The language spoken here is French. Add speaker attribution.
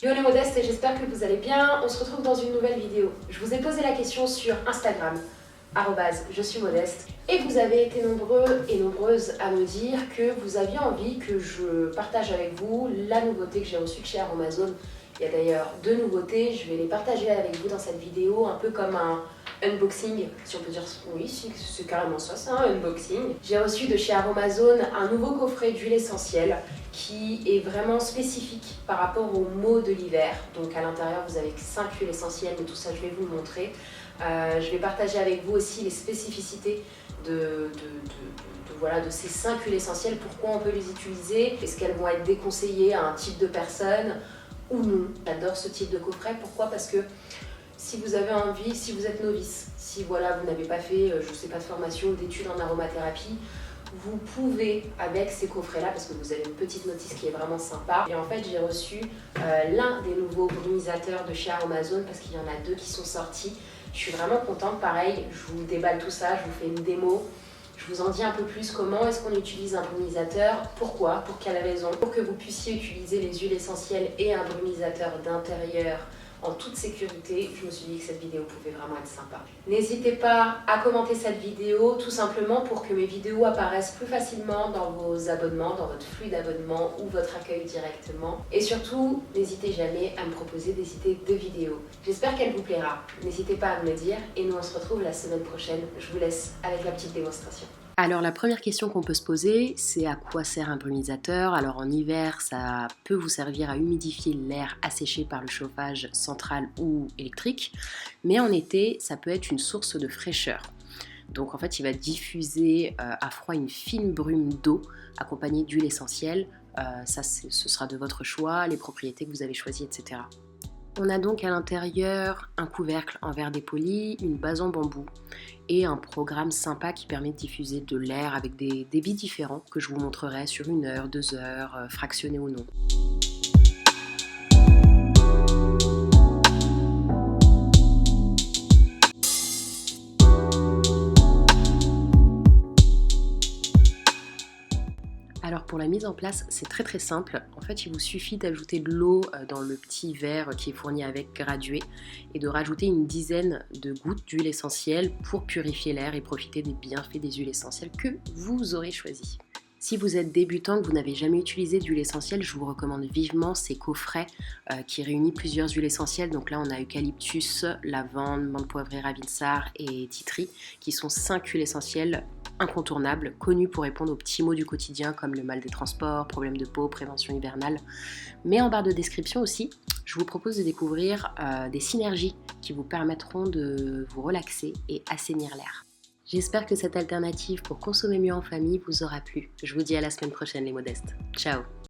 Speaker 1: Yo les modestes, et j'espère que vous allez bien. On se retrouve dans une nouvelle vidéo. Je vous ai posé la question sur Instagram, je suis modeste, et vous avez été nombreux et nombreuses à me dire que vous aviez envie que je partage avec vous la nouveauté que j'ai reçue de chez Aromazone. Il y a d'ailleurs deux nouveautés, je vais les partager avec vous dans cette vidéo, un peu comme un unboxing, si on peut dire. Oui, c'est carrément ça, c'est un unboxing. J'ai reçu de chez Aromazone un nouveau coffret d'huile essentielle qui est vraiment spécifique par rapport aux maux de l'hiver. Donc à l'intérieur, vous avez 5 huiles essentielles, mais tout ça, je vais vous le montrer. Je vais partager avec vous aussi les spécificités de ces 5 huiles essentielles, pourquoi on peut les utiliser, est-ce qu'elles vont être déconseillées à un type de personne ou non. J'adore ce type de coffret, pourquoi? Parce que si vous avez envie, si vous êtes novice, si voilà, vous n'avez pas fait, je sais pas, de formation, d'études en aromathérapie, vous pouvez, avec ces coffrets-là, parce que vous avez une petite notice qui est vraiment sympa. Et en fait, j'ai reçu l'un des nouveaux brumisateurs de chez Aromazone, parce qu'il y en a deux qui sont sortis. Je suis vraiment contente, pareil, je vous déballe tout ça, je vous fais une démo. Je vous en dis un peu plus comment est-ce qu'on utilise un brumisateur, pourquoi, pour quelles raisons, pour que vous puissiez utiliser les huiles essentielles et un brumisateur d'intérieur en toute sécurité. Je me suis dit que cette vidéo pouvait vraiment être sympa. N'hésitez pas à commenter cette vidéo, tout simplement pour que mes vidéos apparaissent plus facilement dans vos abonnements, dans votre flux d'abonnement ou votre accueil directement. Et surtout, n'hésitez jamais à me proposer des idées de vidéos. J'espère qu'elle vous plaira. N'hésitez pas à me le dire et nous on se retrouve la semaine prochaine. Je vous laisse avec la petite démonstration.
Speaker 2: Alors la première question qu'on peut se poser, c'est à quoi sert un brumisateur? Alors en hiver, ça peut vous servir à humidifier l'air asséché par le chauffage central ou électrique, mais en été, ça peut être une source de fraîcheur. Donc en fait, il va diffuser à froid une fine brume d'eau accompagnée d'huile essentielle. Ce sera de votre choix, les propriétés que vous avez choisies, etc. On a donc à l'intérieur un couvercle en verre dépoli, une base en bambou et un programme sympa qui permet de diffuser de l'air avec des débits différents que je vous montrerai sur 1 heure, 2 heures, fractionnés ou non. Alors pour la mise en place, c'est très simple. En fait, il vous suffit d'ajouter de l'eau dans le petit verre qui est fourni avec gradué et de rajouter une dizaine de gouttes d'huile essentielle pour purifier l'air et profiter des bienfaits des huiles essentielles que vous aurez choisies. Si vous êtes débutant, que vous n'avez jamais utilisé d'huile essentielle, je vous recommande vivement ces coffrets qui réunissent plusieurs huiles essentielles. Donc là, on a eucalyptus, lavande, menthe poivrée, ravinsar et titri, qui sont 5 huiles essentielles incontournables, connues pour répondre aux petits maux du quotidien comme le mal des transports, problèmes de peau, prévention hivernale. Mais en barre de description aussi, je vous propose de découvrir des synergies qui vous permettront de vous relaxer et assainir l'air. J'espère que cette alternative pour consommer mieux en famille vous aura plu. Je vous dis à la semaine prochaine les modestes. Ciao!